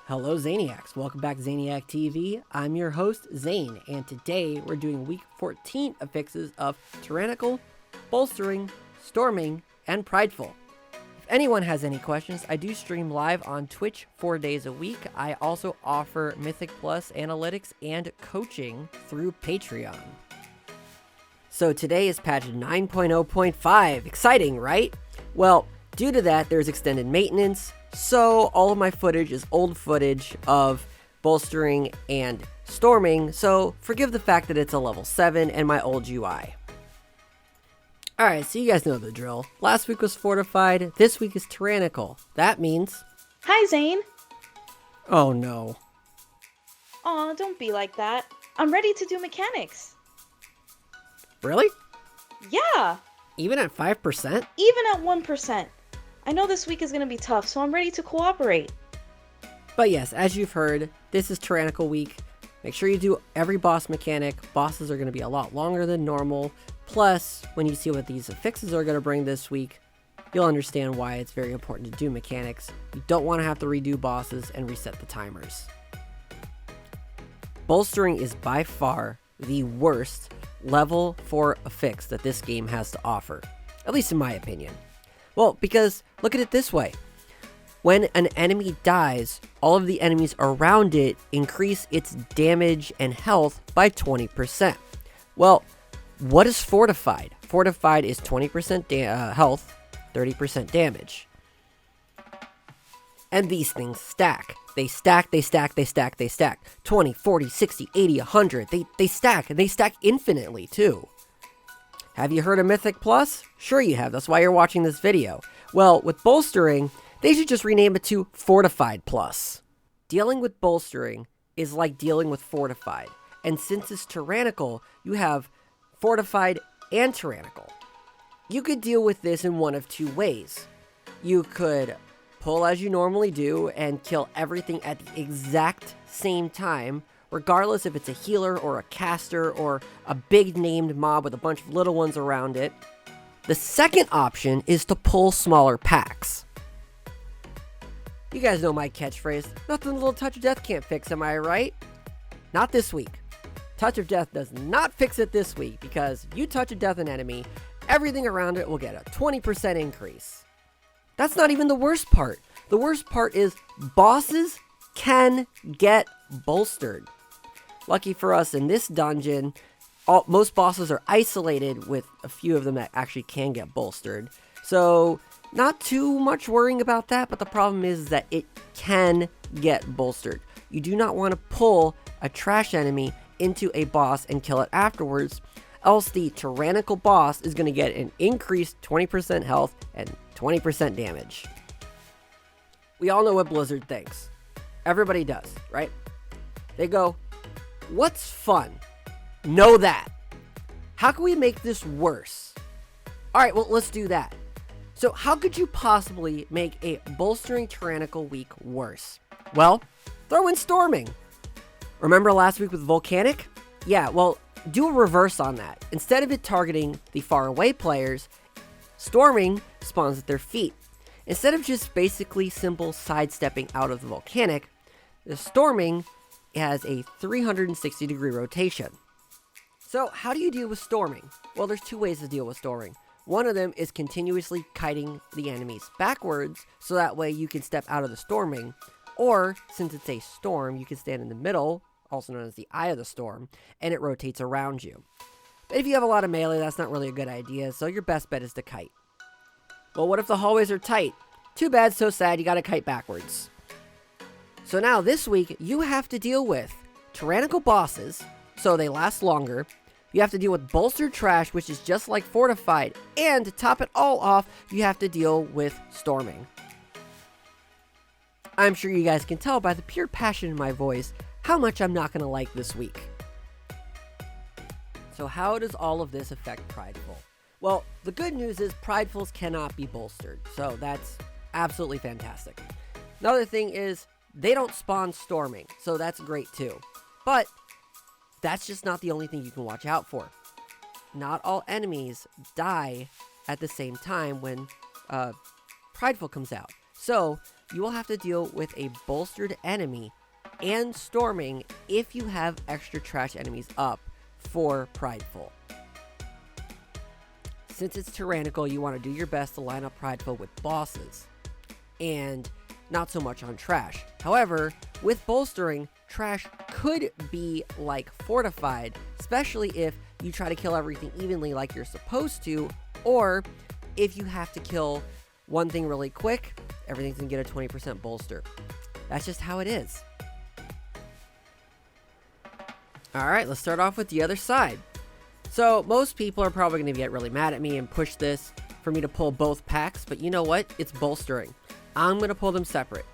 Hello Zaniacs, welcome back to Zaniac TV. I'm your host Zane, and today we're doing week 14 affixes of Tyrannical, Bolstering, Storming, and Prideful. If anyone has any questions, I do stream live on Twitch 4 days a week. I also offer Mythic Plus analytics and coaching through Patreon. So today is patch 9.0.5. Exciting, right? Well, due to that, there's extended maintenance. So all of my footage is old footage of bolstering and storming, so forgive the fact that it's a level 7 and my old UI. Alright, so you guys know the drill. Last week was fortified, this week is tyrannical. That means... Hi, Zane. Oh no. Aw, don't be like that. I'm ready to do mechanics. Really? Yeah! Even at 5%? Even at 1%. I know this week is going to be tough, so I'm ready to cooperate. But yes, as you've heard, this is Tyrannical week. Make sure you do every boss mechanic. Bosses are going to be a lot longer than normal. Plus, when you see what these affixes are going to bring this week, you'll understand why it's very important to do mechanics. You don't want to have to redo bosses and reset the timers. Bolstering is by far the worst level 4 affix that this game has to offer. At least in my opinion. Well, because look at it this way. When an enemy dies, all of the enemies around it increase its damage and health by 20%. Well, what is fortified? Fortified is 20% health, 30% damage. And these things stack. They stack, they stack, they stack, they stack. 20, 40, 60, 80, 100. They stack, and they stack infinitely too. Have you heard of Mythic Plus? Sure you have, that's why you're watching this video. Well, with bolstering, they should just rename it to Fortified Plus. Dealing with bolstering is like dealing with fortified. And since it's tyrannical, you have fortified and tyrannical. You could deal with this in one of two ways. You could pull as you normally do and kill everything at the exact same time, regardless if it's a healer or a caster or a big named mob with a bunch of little ones around it. The second option is to pull smaller packs. You guys know my catchphrase, nothing a little touch of death can't fix, am I right? Not this week. Touch of death does not fix it this week, because you touch a death enemy, everything around it will get a 20% increase. That's not even the worst part. The worst part is bosses can get bolstered. Lucky for us, in this dungeon, most bosses are isolated, with a few of them that actually can get bolstered. So, not too much worrying about that, but the problem is that it can get bolstered. You do not want to pull a trash enemy into a boss and kill it afterwards, else the tyrannical boss is going to get an increased 20% health and 20% damage. We all know what Blizzard thinks. Everybody does, right? They go, what's fun? Know that. How can we make this worse? Alright, well, let's do that. So how could you possibly make a bolstering tyrannical week worse? Well, throw in storming. Remember last week with volcanic? Yeah, well, do a reverse on that. Instead of it targeting the far away players, storming spawns at their feet. Instead of just basically simple sidestepping out of the volcanic, the storming has a 360 degree rotation. So how do you deal with storming? Well, there's two ways to deal with storming. One of them is continuously kiting the enemies backwards, so that way you can step out of the storming. Or, since it's a storm, you can stand in the middle, also known as the eye of the storm, and it rotates around you. But if you have a lot of melee, that's not really a good idea, so your best bet is to kite. Well, what if the hallways are tight? Too bad, so sad, you gotta kite backwards. So now, this week, you have to deal with tyrannical bosses, so they last longer. You have to deal with bolstered trash, which is just like fortified. And to top it all off, you have to deal with storming. I'm sure you guys can tell by the pure passion in my voice how much I'm not going to like this week. So how does all of this affect Prideful? Well, the good news is Pridefuls cannot be bolstered. So that's absolutely fantastic. Another thing is they don't spawn storming. So that's great too. But that's just not the only thing you can watch out for. Not all enemies die at the same time when Prideful comes out. So you will have to deal with a bolstered enemy and storming if you have extra trash enemies up for Prideful. Since it's Tyrannical, you want to do your best to line up Prideful with bosses, and not so much on trash. However, with bolstering, trash could be like fortified, especially if you try to kill everything evenly like you're supposed to, or if you have to kill one thing really quick, everything's gonna get a 20% bolster. That's just how it is. Alright, let's start off with the other side. So, most people are probably going to get really mad at me and push this for me to pull both packs, but you know what? It's bolstering. I'm going to pull them separate.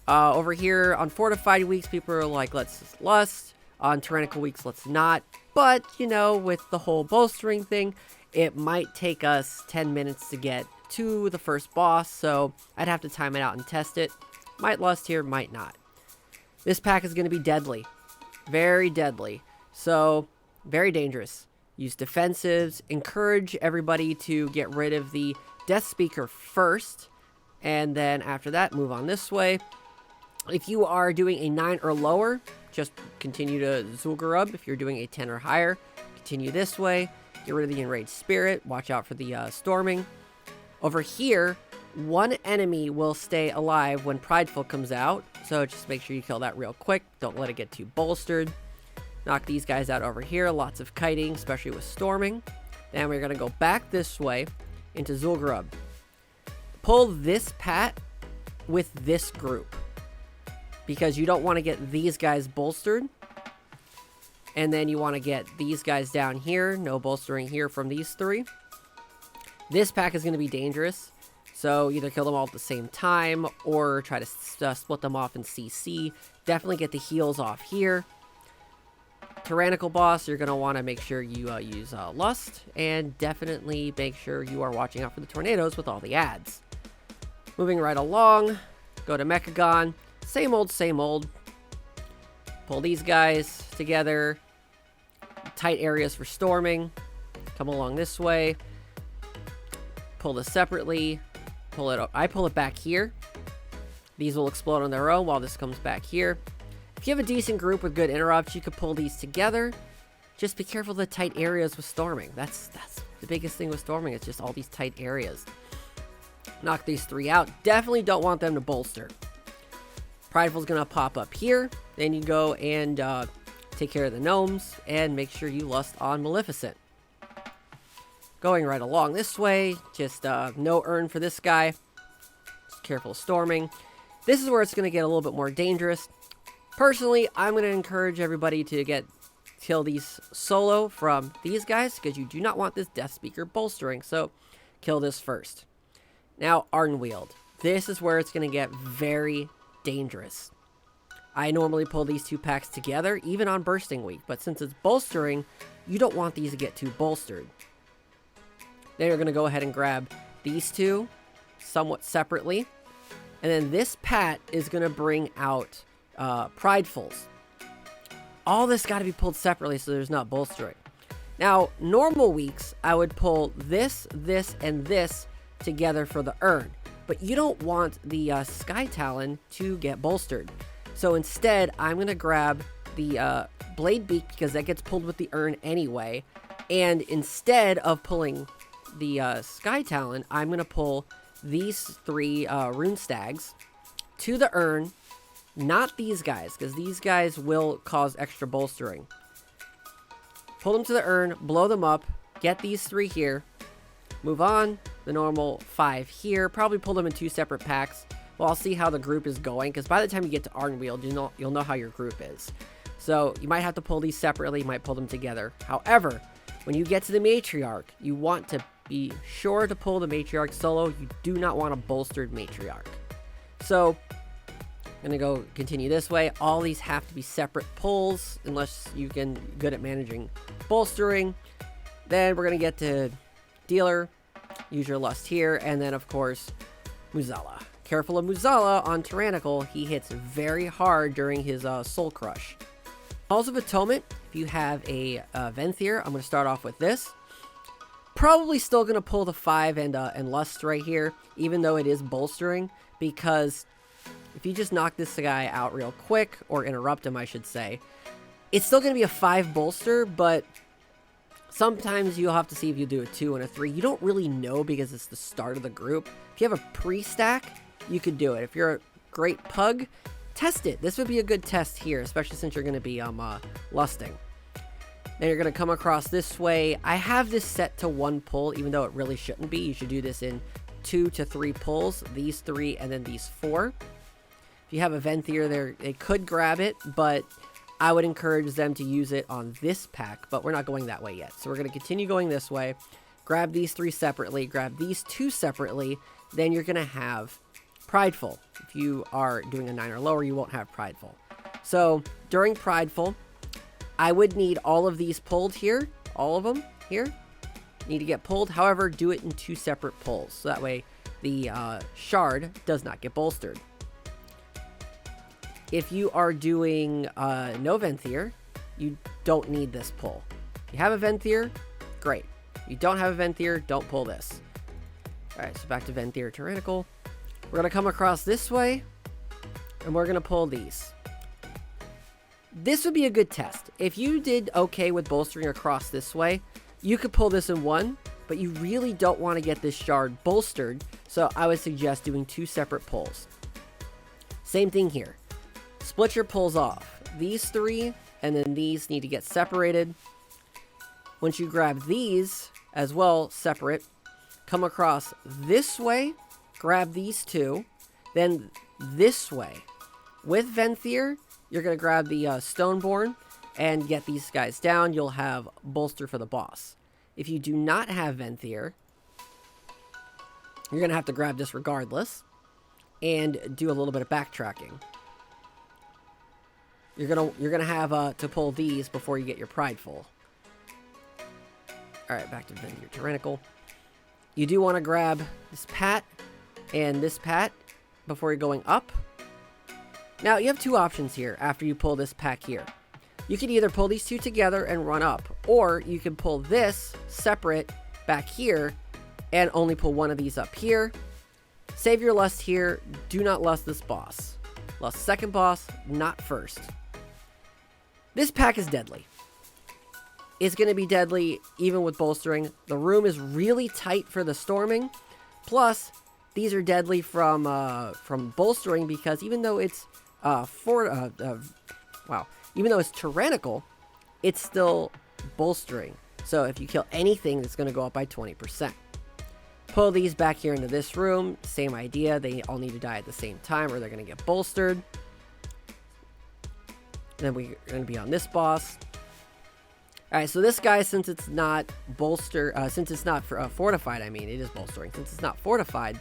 Over here on Fortified weeks, people are like, let's just lust. On Tyrannical weeks, let's not. But, you know, with the whole bolstering thing, it might take us 10 minutes to get to the first boss, so I'd have to time it out and test it. Might lust here, might not. This pack is going to be deadly. Very deadly. So, very dangerous. Use defensives. Encourage everybody to get rid of the Death Speaker first. And then after that, move on this way. If you are doing a 9 or lower, just continue to Zul'Gurub. If you're doing a 10 or higher, continue this way. Get rid of the Enraged Spirit. Watch out for the storming. Over here, one enemy will stay alive when Prideful comes out. So just make sure you kill that real quick. Don't let it get too bolstered. Knock these guys out over here. Lots of kiting, especially with storming. Then we're going to go back this way into Zul'Gurub. Pull this pat with this group, because you don't want to get these guys bolstered. And then you want to get these guys down here. No bolstering here from these three. This pack is going to be dangerous. So either kill them all at the same time or try to split them off in CC. Definitely get the heals off here. Tyrannical boss, you're going to want to make sure you use Lust, and definitely make sure you are watching out for the tornadoes with all the ads. Moving right along, go to Mechagon. Same old, same old. Pull these guys together. Tight areas for storming. Come along this way. Pull this separately. Pull it up. I pull it back here. These will explode on their own while this comes back here. If you have a decent group with good interrupts, you could pull these together. Just be careful of the tight areas with storming. That's the biggest thing with storming. It's just all these tight areas. Knock these three out. Definitely don't want them to bolster. Prideful's going to pop up here. Then you go and take care of the gnomes and make sure you lust on Maleficent. Going right along this way. Just no urn for this guy. Just careful of storming. This is where it's going to get a little bit more dangerous. Personally, I'm going to encourage everybody to kill these solo from these guys, because you do not want this Death Speaker bolstering, so kill this first. Now, Ardenweald. This is where it's going to get very dangerous. I normally pull these two packs together, even on Bursting Week, but since it's bolstering, you don't want these to get too bolstered. Then you're going to go ahead and grab these two somewhat separately, and then this pat is going to bring out Pridefuls. All this got to be pulled separately so there's not bolstering. Now, normal weeks, I would pull this, and this together for the urn. But you don't want the Sky Talon to get bolstered. So instead, I'm going to grab the Blade Beak, because that gets pulled with the urn anyway. And instead of pulling the Sky Talon, I'm going to pull these three Rune Stags to the urn. Not these guys, because these guys will cause extra bolstering. Pull them to the urn, blow them up, get these three here, move on, the normal 5 here, probably pull them in 2 separate packs. Well, I'll see how the group is going, because by the time you get to Ardenweald, you'll know how your group is. So you might have to pull these separately, you might pull them together. However, when you get to the Matriarch, you want to be sure to pull the Matriarch solo. You do not want a bolstered Matriarch. So I'm going to go continue this way. All these have to be separate pulls unless you can good at managing bolstering. Then we're going to get to Dealer. Use your Lust here. And then, of course, Muzala. Careful of Muzala on Tyrannical. He hits very hard during his Soul Crush. Balls of Atonement. If you have a Venthyr, I'm going to start off with this. Probably still going to pull the 5 and Lust right here, even though it is bolstering, because if you just knock this guy out real quick, or interrupt him, I should say, it's still going to be a 5 bolster, but sometimes you'll have to see if you do a 2 and a 3. You don't really know because it's the start of the group. If you have a pre-stack, you could do it. If you're a great pug, test it. This would be a good test here, especially since you're going to be lusting. Then you're going to come across this way. I have this set to 1 pull, even though it really shouldn't be. You should do this in 2 to 3 pulls. These 3 and then these 4. If you have a Venthyr there, they could grab it, but I would encourage them to use it on this pack, but we're not going that way yet. So we're going to continue going this way. Grab these 3 separately. Grab these 2 separately. Then you're going to have Prideful. If you are doing a 9 or lower, you won't have Prideful. So during Prideful, I would need all of these pulled here. All of them here need to get pulled. However, do it in 2 separate pulls. So that way the shard does not get bolstered. If you are doing no Venthyr, you don't need this pull. You have a Venthyr, great. You don't have a Venthyr, don't pull this. Alright, so back to Venthyr Tyrannical. We're going to come across this way, and we're going to pull these. This would be a good test. If you did okay with bolstering across this way, you could pull this in 1, but you really don't want to get this shard bolstered, so I would suggest doing 2 separate pulls. Same thing here. Split your pulls off. These 3, and then these need to get separated. Once you grab these as well, separate, come across this way, grab these 2, then this way. With Venthyr, you're going to grab the Stoneborn and get these guys down. You'll have Bolster for the boss. If you do not have Venthyr, you're going to have to grab this regardless and do a little bit of backtracking. You're gonna have to pull these before you get your Prideful. Alright, back to Venthyr Tyrannical. You do want to grab this Pat and this Pat before you're going up. Now, you have 2 options here after you pull this pack here. You can either pull these 2 together and run up, or you can pull this separate back here and only pull 1 of these up here. Save your lust here. Do not lust this boss. Lust second boss, not first. This pack is deadly. It's going to be deadly even with bolstering. The room is really tight for the storming. Plus, these are deadly from bolstering because even though it's even though it's tyrannical, it's still bolstering. So if you kill anything, it's going to go up by 20%. Pull these back here into this room. Same idea. They all need to die at the same time or they're going to get bolstered. Then we're going to be on this boss. Alright, so this guy, since it's not fortified, I mean, it is bolstering. Since it's not fortified,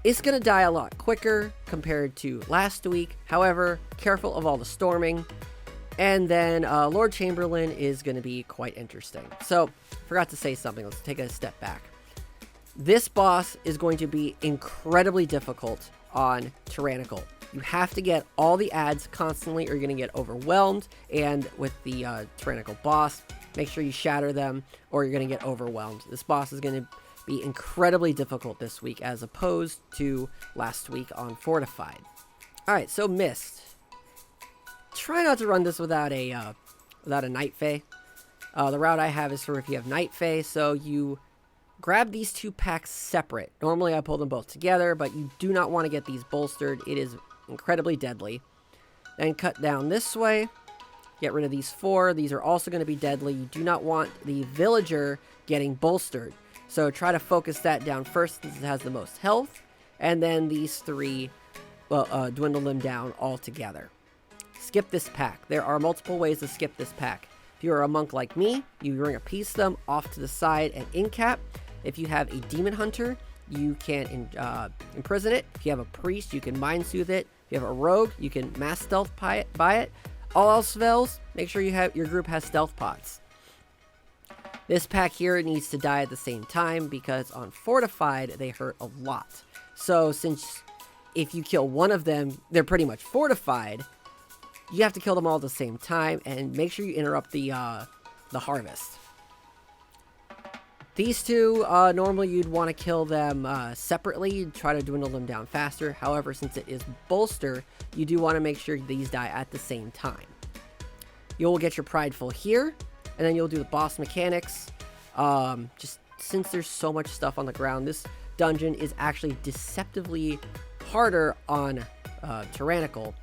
it's going to die a lot quicker compared to last week. However, careful of all the storming. And then Lord Chamberlain is going to be quite interesting. So, forgot to say something. Let's take a step back. This boss is going to be incredibly difficult on Tyrannical. You have to get all the ads constantly or you're going to get overwhelmed. And with the Tyrannical boss, make sure you shatter them or you're going to get overwhelmed. This boss is going to be incredibly difficult this week as opposed to last week on Fortified. Alright, so Mist. Try not to run this without a Night Fae. The route I have is for if you have Night Fae, so you grab these 2 packs separate. Normally I pull them both together, but you do not want to get these bolstered. It is incredibly deadly. Then cut down this way. Get rid of these 4. These are also going to be deadly. You do not want the villager getting bolstered. So try to focus that down first since it has the most health. And then these 3, dwindle them down altogether. Skip this pack. There are multiple ways to skip this pack. If you're a monk like me, you ring a piece them off to the side and incap. If you have a demon hunter, you can imprison it. If you have a priest, you can mind soothe it. If you have a rogue, you can mass stealth by it. All else fails, make sure your group has stealth pots. This pack here needs to die at the same time because on Fortified, they hurt a lot. So since if you kill one of them, they're pretty much fortified, you have to kill them all at the same time and make sure you interrupt the harvest. These two, normally you'd want to kill them separately. You'd try to dwindle them down faster. However, since it is Bolster, you do want to make sure these die at the same time. You'll get your Prideful here, and then you'll do the boss mechanics. Just since there's so much stuff on the ground, this dungeon is actually deceptively harder on Tyrannical.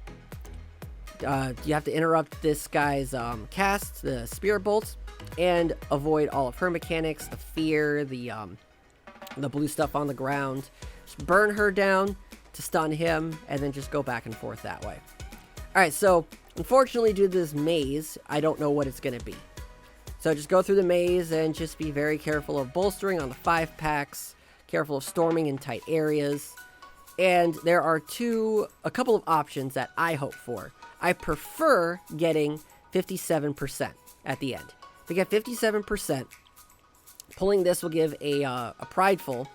You have to interrupt this guy's cast, the Spirit Bolts, and avoid all of her mechanics, the fear, the blue stuff on the ground. Just burn her down to stun him, and then just go back and forth that way. Alright, so unfortunately due to this maze, I don't know what it's going to be. So just go through the maze and just be very careful of bolstering on the 5-packs, careful of storming in tight areas. And there are a couple of options that I hope for. I prefer getting 57% at the end. If we get 57%, pulling this will give a Prideful.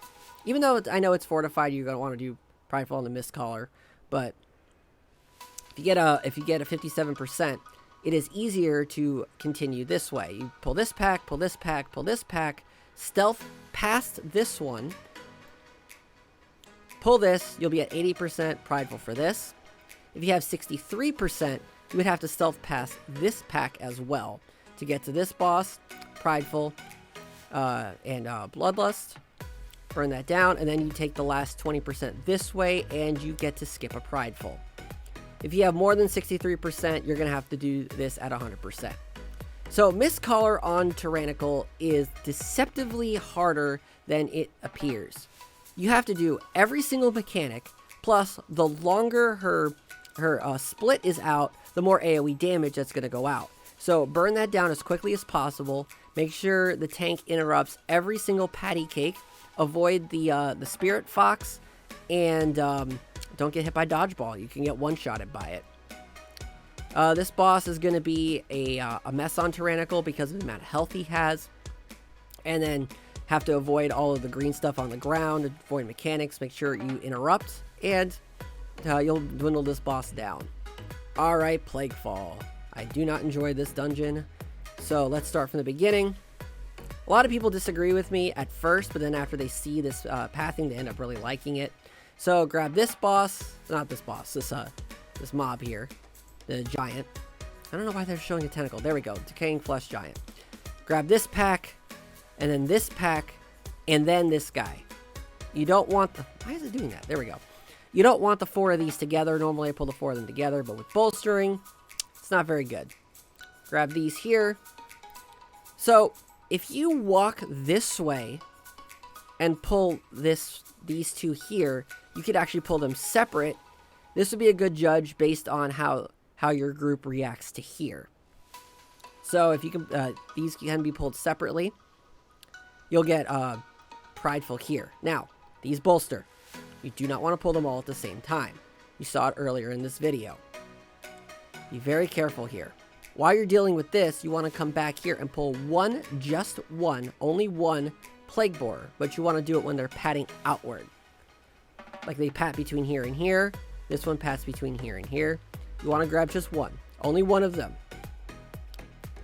Even though I know it's fortified, you're going to want to do Prideful on the Mistcaller. But if you get a 57%, it is easier to continue this way. You pull this pack, pull this pack, pull this pack, stealth past this one, pull this, you'll be at 80% Prideful for this. If you have 63%, you would have to stealth past this pack as well to get to this boss, Prideful, and Bloodlust. Burn that down, and then you take the last 20% this way, and you get to skip a Prideful. If you have more than 63%, you're going to have to do this at 100%. So Mistcaller on Tyrannical is deceptively harder than it appears. You have to do every single mechanic, plus the longer her split is out, the more AoE damage that's going to go out. So burn that down as quickly as possible. Make sure the tank interrupts every single patty cake. Avoid the Spirit Fox, and don't get hit by Dodgeball. You can get one-shotted by it. This boss is going to be a mess on Tyrannical because of the amount of health he has. And then have to avoid all of the green stuff on the ground, avoid mechanics, make sure you interrupt, and you'll dwindle this boss down. Alright, Plaguefall. I do not enjoy this dungeon, so let's start from the beginning. A lot of people disagree with me at first, but then after they see this pathing, they end up really liking it. So grab this boss, not this boss, this mob here, the giant. I don't know why they're showing a tentacle. There we go, Decaying Flesh Giant. Grab this pack, and then this pack, and then this guy. You don't want the... Why is it doing that? There we go. You don't want the 4 of these together. Normally I pull the 4 of them together, but with bolstering, it's not very good. Grab these here. So, if you walk this way and pull these two here, you could actually pull them separate. This would be a good judge based on how your group reacts to here. So if you can, these can be pulled separately. You'll get Prideful here. Now, these bolster. You do not want to pull them all at the same time. You saw it earlier in this video. Be very careful here. While you're dealing with this, you want to come back here and pull one, just one, only one Plague Borer. But you want to do it when they're patting outward. Like they pat between here and here. This one pats between here and here. You want to grab just one. Only one of them.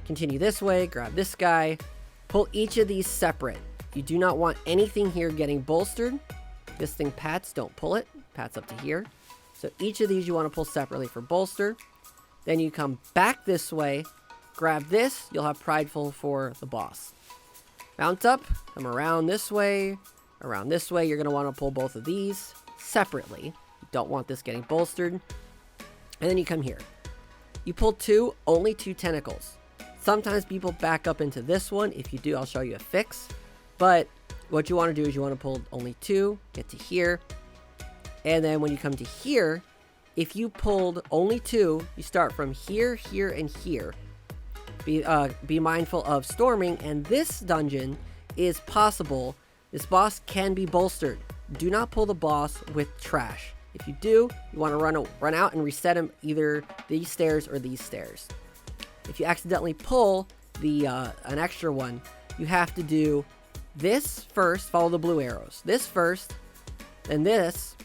Continue this way. Grab this guy. Pull each of these separate. You do not want anything here getting bolstered. This thing pats. Don't pull it. Pats up to here. So each of these you want to pull separately for bolster. Then you come back this way. Grab this. You'll have Prideful for the boss. Mount up. Come around this way. Around this way. You're going to want to pull both of these separately. You don't want this getting bolstered. And then you come here. You pull two. Only 2 tentacles. Sometimes people back up into this one. If you do, I'll show you a fix. But what you want to do is you want to pull only 2. Get to here. And then when you come to here, if you pulled only 2, you start from here, here, and here. Be mindful of storming. And this dungeon is possible. This boss can be bolstered. Do not pull the boss with trash. If you do, you want to run out and reset him either these stairs or these stairs. If you accidentally pull an extra one, you have to do this first, follow the blue arrows. This first, then this,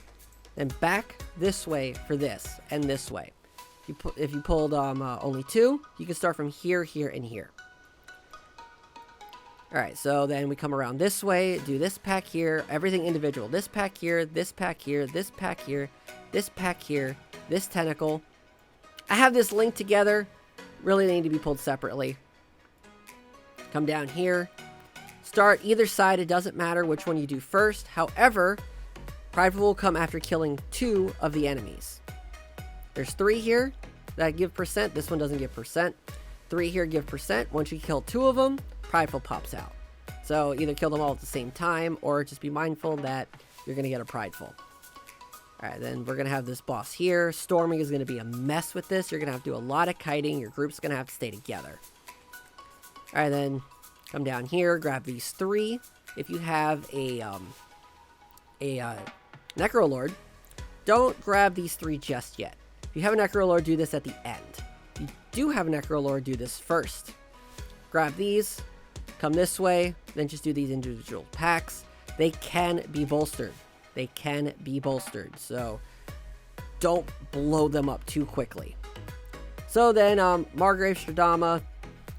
then back this way for this, and this way. If you pulled only 2, you can start from here, here, and here. Alright, so then we come around this way, do this pack here, everything individual. This pack here, this pack here, this pack here, this pack here, this tentacle. I have this linked together. Really, they need to be pulled separately. Come down here. Start either side, it doesn't matter which one you do first. However, Prideful will come after killing 2 of the enemies. There's 3 here that give percent. This one doesn't give percent. 3 here give percent. Once you kill 2 of them, Prideful pops out. So either kill them all at the same time, or just be mindful that you're going to get a Prideful. Alright, then we're going to have this boss here. Storming is going to be a mess with this. You're going to have to do a lot of kiting. Your group's going to have to stay together. Alright, then come down here, grab these 3. If you have a Necrolord, don't grab these 3 just yet. If you have a Necrolord, do this at the end. If you do have a Necrolord, do this first. Grab these, come this way, then just do these individual packs. They can be bolstered. They can be bolstered, so don't blow them up too quickly. So then, Margrave Stradama,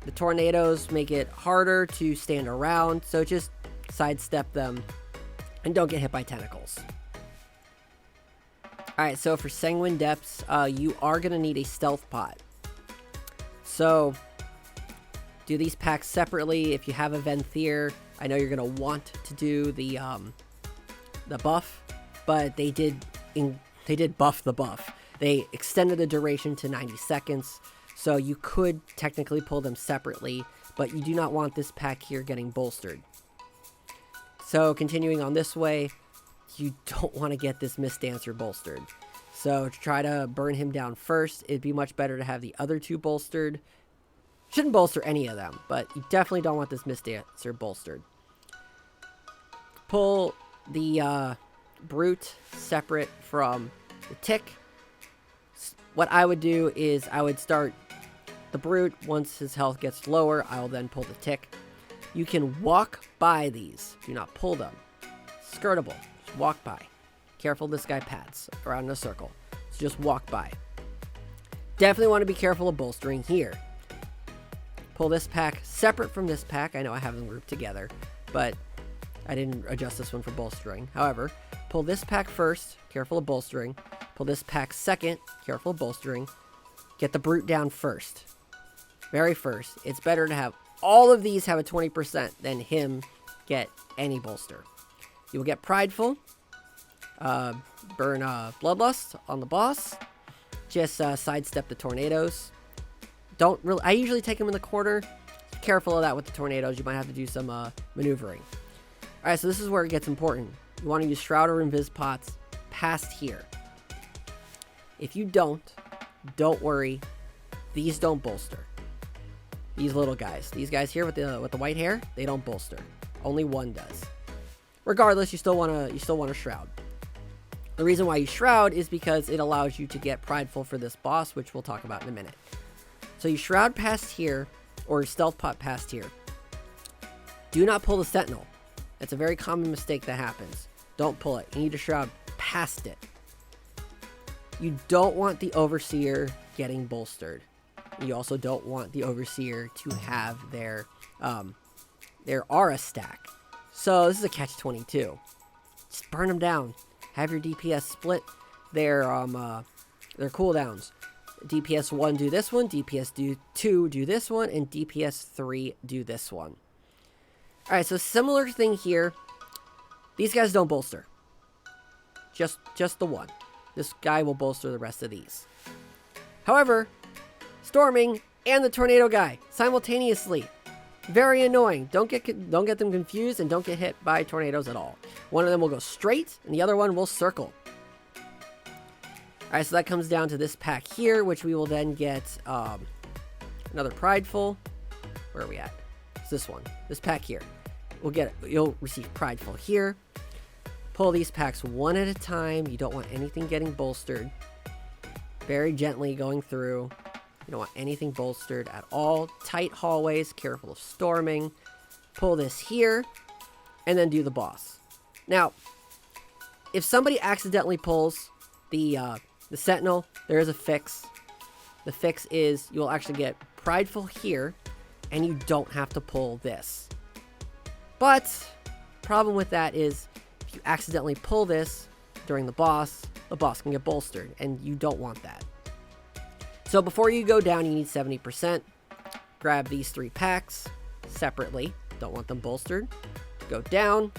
the tornadoes make it harder to stand around, so just sidestep them and don't get hit by tentacles. Alright, so for Sanguine Depths, you are going to need a stealth pot. So, do these packs separately. If you have a Venthyr, I know you're going to want to do the buff, but they did buff the buff. They extended the duration to 90 seconds, so you could technically pull them separately, but you do not want this pack here getting bolstered. So, continuing on this way, you don't want to get this Mist Dancer bolstered. So, to try to burn him down first, it'd be much better to have the other 2 bolstered. Shouldn't bolster any of them, but you definitely don't want this Mist Dancer bolstered. Pull the Brute separate from the Tick. What I would do is I would start the Brute. Once his health gets lower, I will then pull the Tick. You can walk by these. Do not pull them. Skirtable. Just walk by. Careful, this guy pats around in a circle. So just walk by. Definitely want to be careful of bolstering here. Pull this pack separate from this pack. I know I have them grouped together, but I didn't adjust this one for bolstering. However, pull this pack first. Careful of bolstering. Pull this pack second. Careful of bolstering. Get the Brute down first. Very first. It's better to have all of these have a 20% than him get any bolster. You will get Prideful. Burn Bloodlust on the boss. Just sidestep the tornadoes. I usually take them in the corner. Careful of that with the tornadoes. You might have to do some maneuvering. Alright, so this is where it gets important. You want to use Shroud or Invis pots past here. If you don't worry. These don't bolster. These little guys. These guys here with the white hair, they don't bolster. Only one does. Regardless, you still want to Shroud. The reason why you Shroud is because it allows you to get Prideful for this boss, which we'll talk about in a minute. So you Shroud past here, or Stealth Pot past here. Do not pull the Sentinel. That's a very common mistake that happens. Don't pull it. You need to Shroud past it. You don't want the Overseer getting bolstered. You also don't want the Overseer to have their aura stack. So this is a catch-22. Just burn them down. Have your DPS split their cooldowns. DPS 1 do this one, DPS 2 do this one, and DPS 3 do this one. Alright, so similar thing here. These guys don't bolster. Just the one. This guy will bolster the rest of these. However, Storming and the Tornado guy simultaneously. Very annoying. Don't get them confused and don't get hit by tornadoes at all. One of them will go straight and the other one will circle. Alright, so that comes down to this pack here, which we will then get another Prideful. Where are we at? It's this one. This pack here. You'll receive Prideful here. Pull these packs one at a time. You don't want anything getting bolstered. Very gently going through. You don't want anything bolstered at all. Tight hallways. Careful of storming. Pull this here. And then do the boss. Now, if somebody accidentally pulls the Sentinel, there is a fix. The fix is you will actually get Prideful here. And you don't have to pull this. But problem with that is if you accidentally pull this during the boss can get bolstered, and you don't want that. So before you go down, you need 70%. Grab these 3 packs separately. Don't want them bolstered. Go down.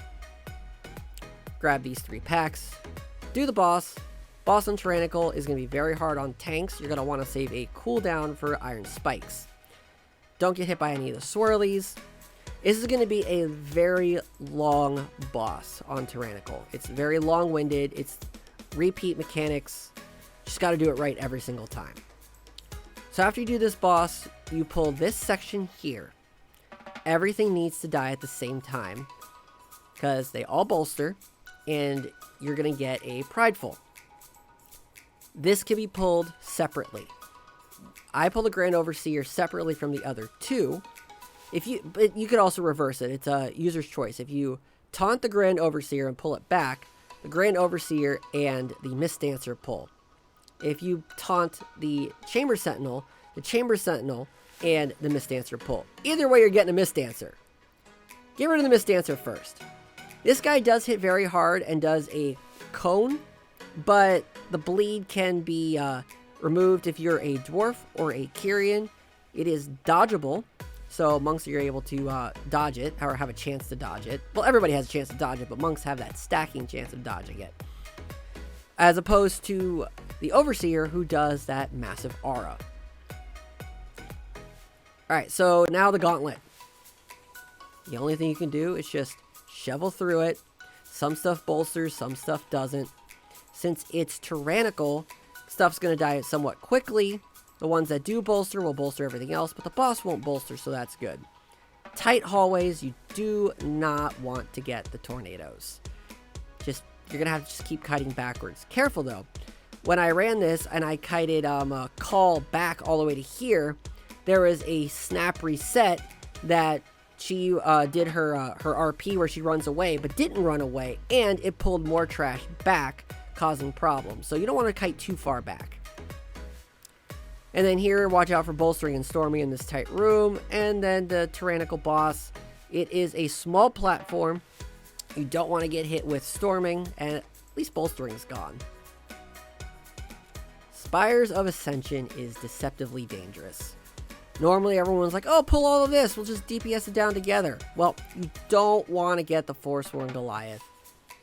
Grab these 3 packs. Do the boss. Boss on Tyrannical is going to be very hard on tanks. You're going to want to save a cooldown for Iron Spikes. Don't get hit by any of the swirlies. This is going to be a very long boss on Tyrannical. It's very long-winded. It's repeat mechanics. Just got to do it right every single time. So after you do this boss, you pull this section here. Everything needs to die at the same time because they all bolster, and you're going to get a Prideful. This can be pulled separately. I pull the Grand Overseer separately from the other 2. But you could also reverse it. It's a user's choice. If you taunt the Grand Overseer and pull it back, the Grand Overseer and the Mist Dancer pull. If you taunt the Chamber Sentinel and the Mist Dancer pull. Either way, you're getting a Mist Dancer. Get rid of the Mist Dancer first. This guy does hit very hard and does a cone, but the bleed can be removed if you're a dwarf or a Kyrian. It is dodgeable, so monks are able to dodge it, or have a chance to dodge it. Well, everybody has a chance to dodge it, but monks have that stacking chance of dodging it. As opposed to the Overseer, who does that massive aura. Alright, so now the Gauntlet. The only thing you can do is just shovel through it. Some stuff bolsters, some stuff doesn't. Since it's Tyrannical, stuff's going to die somewhat quickly. The ones that do bolster will bolster everything else, but the boss won't bolster, so that's good. Tight hallways, you do not want to get the tornadoes. You're going to have to just keep kiting backwards. Careful, though. When I ran this and I kited a call back all the way to here, there was a snap reset that she did her RP where she runs away, but didn't run away, and it pulled more trash back, causing problems. So you don't want to kite too far back. And then here, watch out for bolstering and storming in this tight room. And then the Tyrannical boss. It is a small platform. You don't want to get hit with storming, and at least bolstering is gone. Spires of Ascension is deceptively dangerous. Normally everyone's like, oh, pull all of this, we'll just DPS it down together. Well, you don't want to get the Forsworn Goliath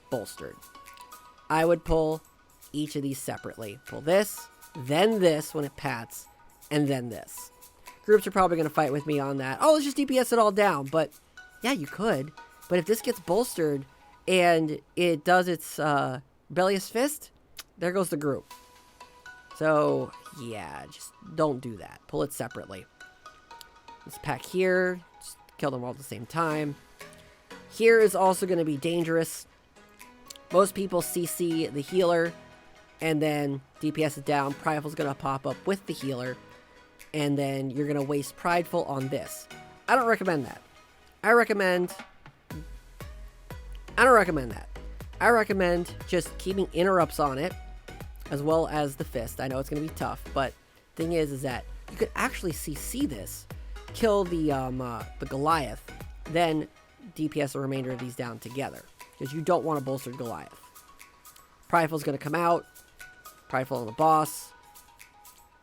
bolstered. I would pull each of these separately. Pull this when it pats, and then this. Groups are probably going to fight with me on that. Oh, let's just DPS it all down. But yeah, you could. But if this gets bolstered and it does its Rebellious Fist, there goes the group. So yeah, just don't do that. Pull it separately. This pack here, just kill them all at the same time. Here is also going to be dangerous. Most people CC the healer and then DPS it down. Prideful's going to pop up with the healer, and then you're going to waste Prideful on this. I don't recommend that. I don't recommend that. I recommend just keeping interrupts on it, as well as the fist. I know it's going to be tough, but thing is that you could actually CC this, kill the Goliath, then DPS the remainder of these down together, because you don't want to bolster Goliath. Prideful's going to come out. Prideful on the boss.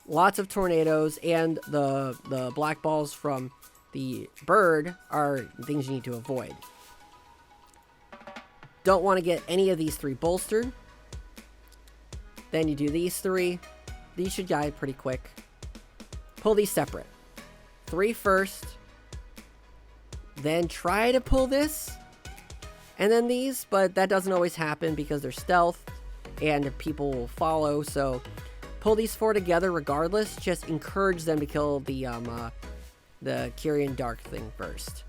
Lots of tornadoes, and the black balls from the bird are things you need to avoid. Don't want to get any of these 3 bolstered. Then you do these 3. These should die pretty quick. Pull these separate. 3 first. Then try to pull this. And then these, but that doesn't always happen because they're stealth and people will follow. So pull these 4 together regardless. Just encourage them to kill the Kyrian Dark thing first.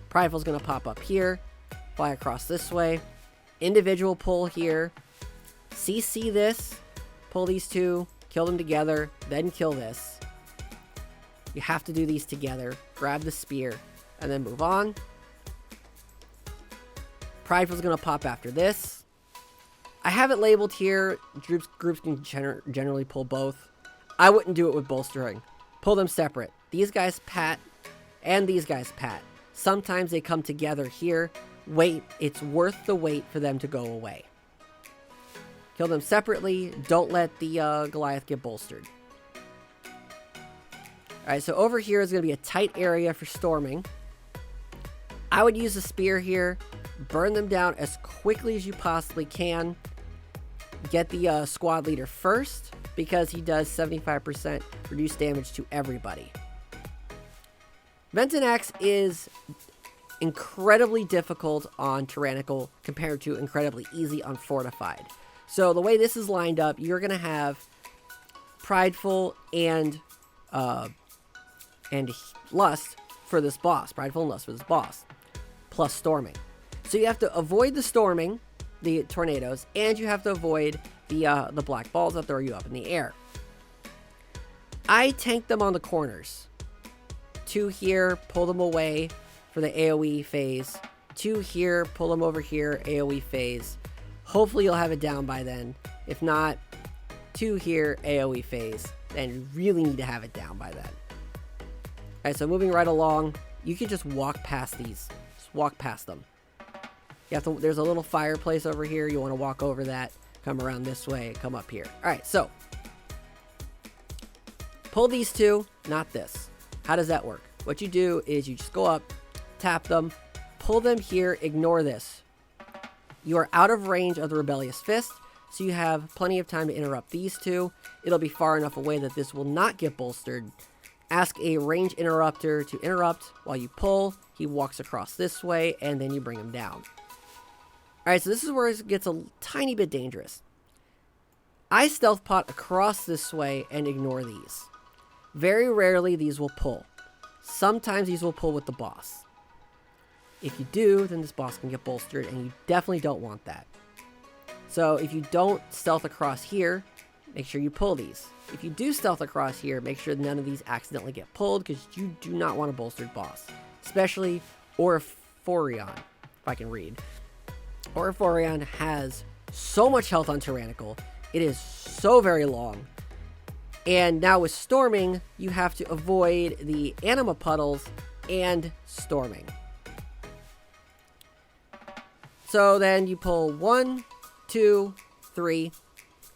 Prideful's going to pop up here. Fly across this way. Individual pull here. CC this. Pull these 2. Kill them together. Then kill this. You have to do these together. Grab the spear. And then move on. Prideful's going to pop after this. I have it labeled here. Groups can generally pull both. I wouldn't do it with bolstering. Pull them separate. These guys pat, and these guys pat. Sometimes they come together here. Wait, it's worth the wait for them to go away. Kill them separately. Don't let the Goliath get bolstered. Alright, so over here is going to be a tight area for storming. I would use a spear here. Burn them down as quickly as you possibly can. Get the squad leader first, because he does 75% reduced damage to everybody. Ventanax is incredibly difficult on Tyrannical compared to incredibly easy on Fortified. So the way this is lined up, you're going to have Prideful and Lust for this boss. Prideful and Lust for this boss. Plus Storming. So you have to avoid the Storming, the tornadoes, and you have to avoid the black balls that throw you up in the air. I tank them on the corners. 2 here, pull them away for the AoE phase. 2 here, pull them over here, AoE phase. Hopefully you'll have it down by then. If not, 2 here, AoE phase. Then you really need to have it down by then. Alright, so moving right along, you can just walk past these. Just walk past them. You have to, there's a little fireplace over here. You want to walk over that, come around this way, come up here. Alright, so pull these 2, not this. How does that work? What you do is you just go up, tap them, pull them here, ignore this. You are out of range of the Rebellious Fist, so you have plenty of time to interrupt these 2. It'll be far enough away that this will not get bolstered. Ask a range interrupter to interrupt while you pull. He walks across this way, and then you bring him down. Alright, so this is where it gets a tiny bit dangerous. I stealth pot across this way and ignore these. Very rarely these will pull. Sometimes these will pull with the boss. If you do, then this boss can get bolstered, and you definitely don't want that. So if you don't stealth across here, make sure you pull these. If you do stealth across here, make sure none of these accidentally get pulled, because you do not want a bolstered boss. Especially Oriforion, if I can read. Oriforion has so much health on Tyrannical. It is so very long. And now with Storming, you have to avoid the Anima Puddles and Storming. So then you pull 1, 2, 3.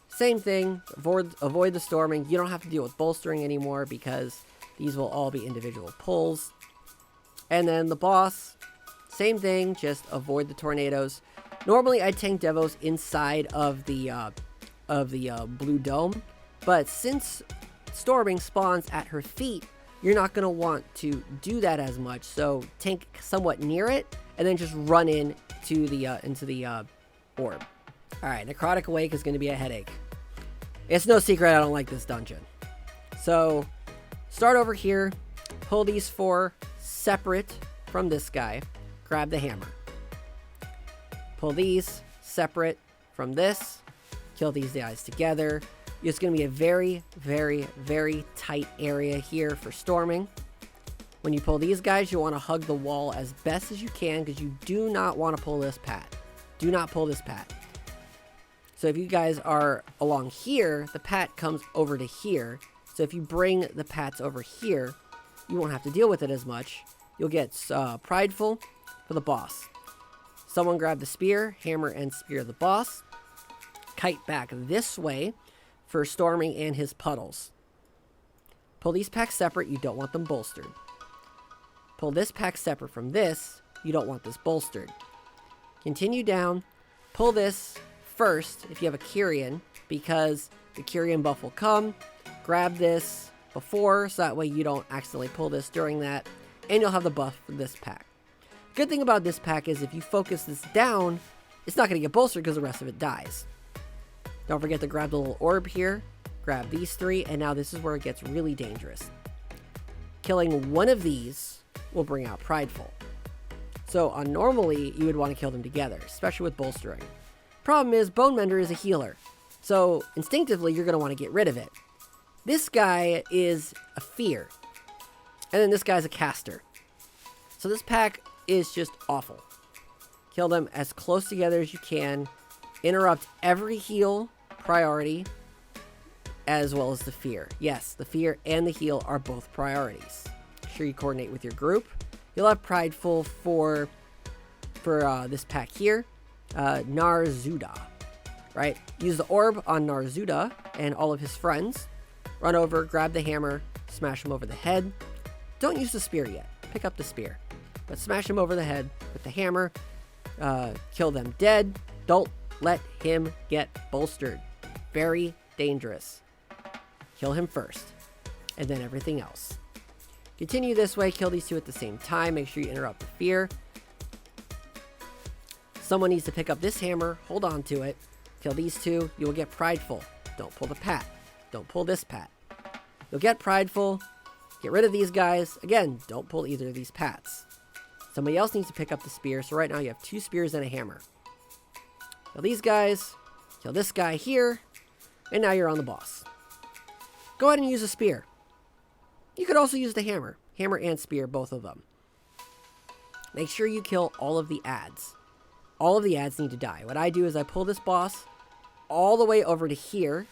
Same thing, avoid the Storming. You don't have to deal with bolstering anymore because these will all be individual pulls. And then the boss, same thing, just avoid the tornadoes. Normally I tank Devos inside of the blue dome. But since Storming spawns at her feet, you're not going to want to do that as much. So tank somewhat near it, and then just run into the orb. Alright, Necrotic Wake is going to be a headache. It's no secret I don't like this dungeon. So, start over here, pull these 4 separate from this guy, grab the hammer. Pull these separate from this, kill these guys together. It's going to be a very, very, very tight area here for Storming. When you pull these guys, you want to hug the wall as best as you can, because you do not want to pull this pat. Do not pull this pat. So if you guys are along here, the pat comes over to here. So if you bring the pats over here, you won't have to deal with it as much. You'll get Prideful for the boss. Someone grab the spear, hammer and spear the boss. Kite back this way for Storming and his puddles. Pull these packs separate, you don't want them bolstered. Pull this pack separate from this, you don't want this bolstered. Continue down, pull this first if you have a Kyrian, because the Kyrian buff will come. Grab this before, so that way you don't accidentally pull this during that, and you'll have the buff for this pack. Good thing about this pack is if you focus this down, it's not going to get bolstered because the rest of it dies. Don't forget to grab the little orb here, grab these 3, and now this is where it gets really dangerous. Killing one of these will bring out Prideful. So normally you would want to kill them together, especially with bolstering. Problem is, Bone Mender is a healer, so instinctively you're going to want to get rid of it. This guy is a fear, and then this guy's a caster. So this pack is just awful. Kill them as close together as you can. Interrupt every heal priority, as well as the fear. Yes, the fear and the heal are both priorities. Make sure you coordinate with your group. You'll have Prideful for this pack here, Narzuda, right? Use the orb on Narzuda and all of his friends. Run over, grab the hammer, smash him over the head. Don't use the spear yet. Pick up the spear, but smash him over the head with the hammer. Kill them dead. Don't let him get bolstered. Very dangerous. Kill him first, and then everything else. Continue this way. Kill these two at the same time. Make sure you interrupt the fear. Someone needs to pick up this hammer. Hold on to it. Kill these two. You will get Prideful. Don't pull the pat. Don't pull this pat. You'll get Prideful. Get rid of these guys. Again, don't pull either of these pats. Somebody else needs to pick up the spear. So right now you have 2 spears and a hammer. Kill these guys. Kill this guy here. And now you're on the boss. Go ahead and use a spear. You could also use the hammer. Hammer and spear, both of them. Make sure you kill all of the adds. All of the adds need to die. What I do is I pull this boss all the way over to here.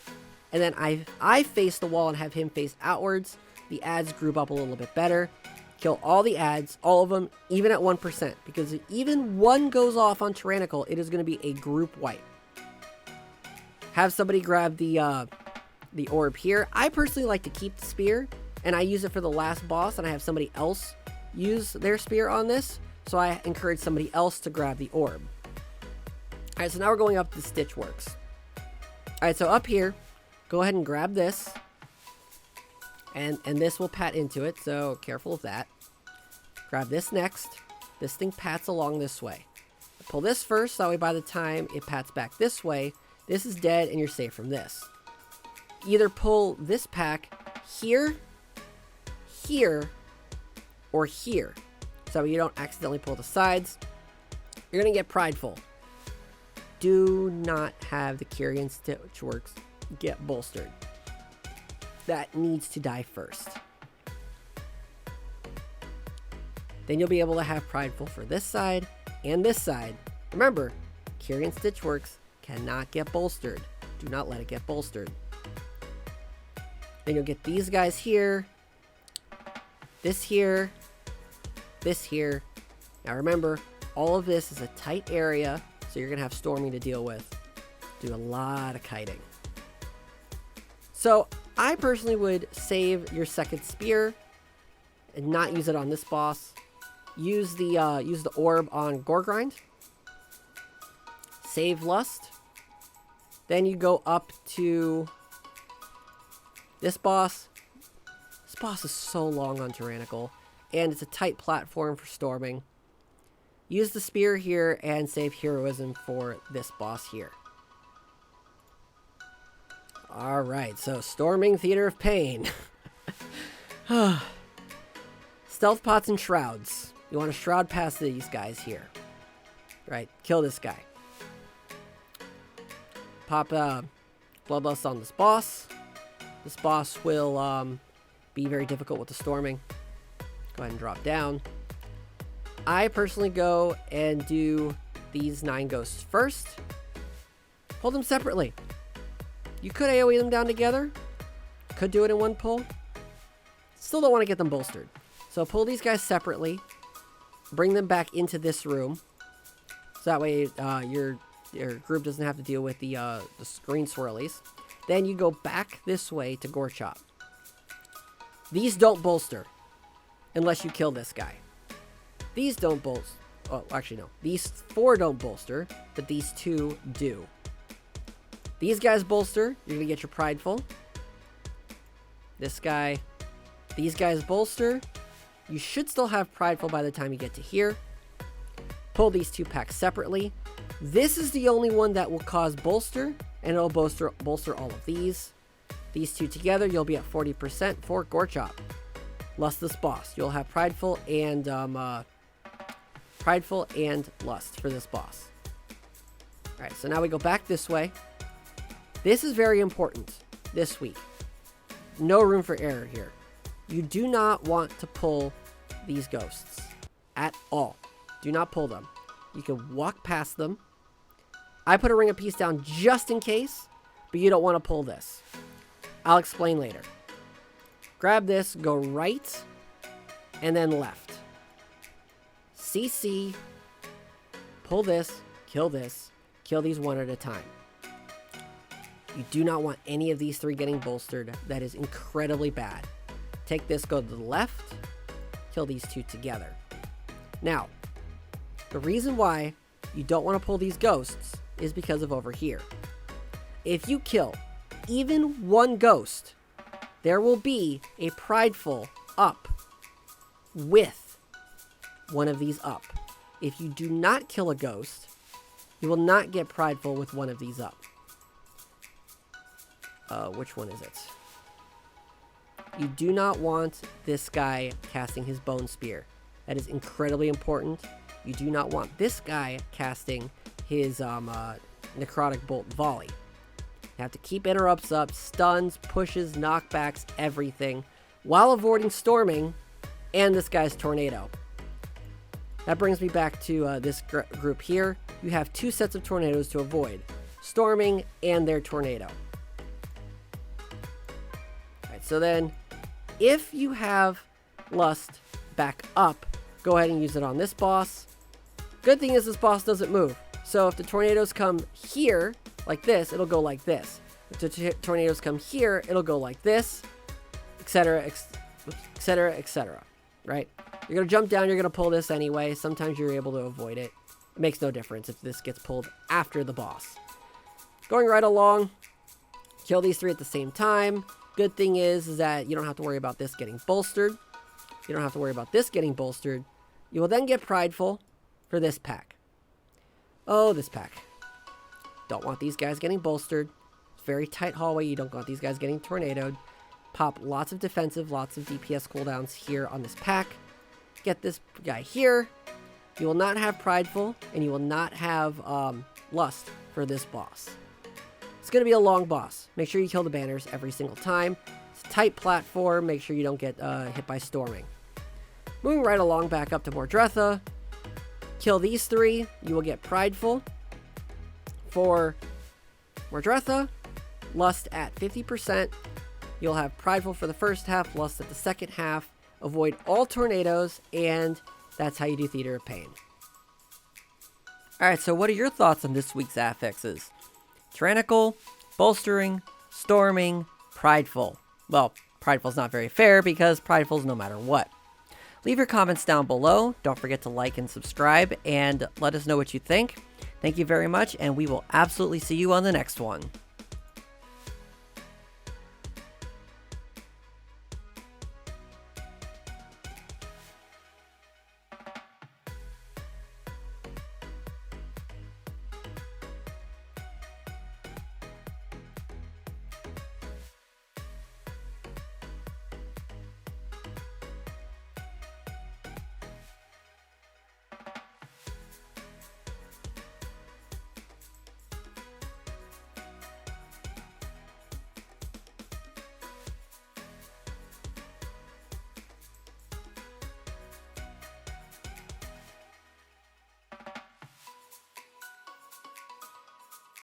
And then I face the wall and have him face outwards. The adds group up a little bit better. Kill all the adds, all of them, even at 1%. Because if even one goes off on Tyrannical, it is going to be a group wipe. Have somebody grab the orb here. I personally like to keep the spear, and I use it for the last boss, and I have somebody else use their spear on this. So I encourage somebody else to grab the orb. Alright, so now we're going up to the Stitch Works. Alright, so up here, go ahead and grab this. And this will pat into it, so careful of that. Grab this next. This thing pats along this way. Pull this first, that way by the time it pats back this way, this is dead and you're safe from this. Either pull this pack here, here, or here. So you don't accidentally pull the sides. You're going to get Prideful. Do not have the Kyrian Stitch Works get bolstered. That needs to die first. Then you'll be able to have Prideful for this side and this side. Remember, Kyrian Stitch Works cannot get bolstered. Do not let it get bolstered. Then you'll get these guys here, this here, this here. Now remember, all of this is a tight area, so you're going to have storming to deal with. Do a lot of kiting. So I personally would save your second spear and not use it on this boss. Use the orb on Gorgrind. Save Lust. Then you go up to this boss. This boss is so long on Tyrannical, and it's a tight platform for storming. Use the spear here and save heroism for this boss here. Alright, so Storming Theater of Pain. Stealth Pots and Shrouds. You want to shroud past these guys here. Right, kill this guy. Pop Bloodlust on this boss. This boss will be very difficult with the storming. Go ahead and drop down. I personally go and do these 9 ghosts first. Hold them separately. You could AoE them down together. Could do it in one pull. Still don't want to get them bolstered. So pull these guys separately. Bring them back into this room. So that way your group doesn't have to deal with the green swirlies. Then you go back this way to Gore Chop. These don't bolster. Unless you kill this guy. These don't bolster. Oh, actually no. These 4 don't bolster. But these 2 do. These guys bolster. You're going to get your Prideful. This guy. These guys bolster. You should still have Prideful by the time you get to here. Pull these 2 packs separately. This is the only one that will cause bolster. And it'll bolster all of these. These 2 together, you'll be at 40% for Gore Chop. Lust this boss. You'll have Prideful and Lust for this boss. Alright, so now we go back this way. This is very important this week. No room for error here. You do not want to pull these ghosts at all. Do not pull them. You can walk past them. I put a Ring of Peace down just in case, but you don't want to pull this. I'll explain later. Grab this, go right, and then left. CC, pull this, kill these one at a time. You do not want any of these 3 getting bolstered. That is incredibly bad. Take this, go to the left, kill these 2 together. Now, the reason why you don't want to pull these ghosts is because of over here. If you kill even 1 ghost, there will be a Prideful up with one of these up. If you do not kill a ghost, you will not get Prideful with one of these up. Which one is it? You do not want this guy casting his Bone Spear. That is incredibly important. You do not want this guy casting his Necrotic Bolt Volley. You have to keep interrupts up, stuns, pushes, knockbacks, everything, while avoiding storming and this guy's tornado. That brings me back to this group here. You have 2 sets of tornadoes to avoid, storming and their tornado. Alright, so then if you have Lust back up, go ahead and use it on this boss. Good thing is this boss doesn't move. So if the tornadoes come here, like this, it'll go like this. If the tornadoes come here, it'll go like this, etc., etc., etc., right? You're going to jump down, you're going to pull this anyway. Sometimes you're able to avoid it. It makes no difference if this gets pulled after the boss. Going right along, kill these 3 at the same time. Good thing is that you don't have to worry about this getting bolstered. You don't have to worry about this getting bolstered. You will then get Prideful for this pack. Oh, this pack. Don't want these guys getting bolstered. It's very tight hallway. You don't want these guys getting tornadoed. Pop lots of defensive, lots of DPS cooldowns here on this pack. Get this guy here. You will not have Prideful, and you will not have Lust for this boss. It's going to be a long boss. Make sure you kill the banners every single time. It's a tight platform. Make sure you don't get hit by storming. Moving right along back up to Mordretha. Kill these 3. You will get Prideful for Mordretha. Lust at 50%. You'll have Prideful for the first half, Lust at the second half. Avoid all tornadoes, and that's how you do Theater of Pain. Alright, so what are your thoughts on this week's affixes? Tyrannical, bolstering, storming, Prideful. Well, Prideful's not very fair because Prideful's no matter what. Leave your comments down below. Don't forget to like and subscribe, and let us know what you think. Thank you very much, and we will absolutely see you on the next one.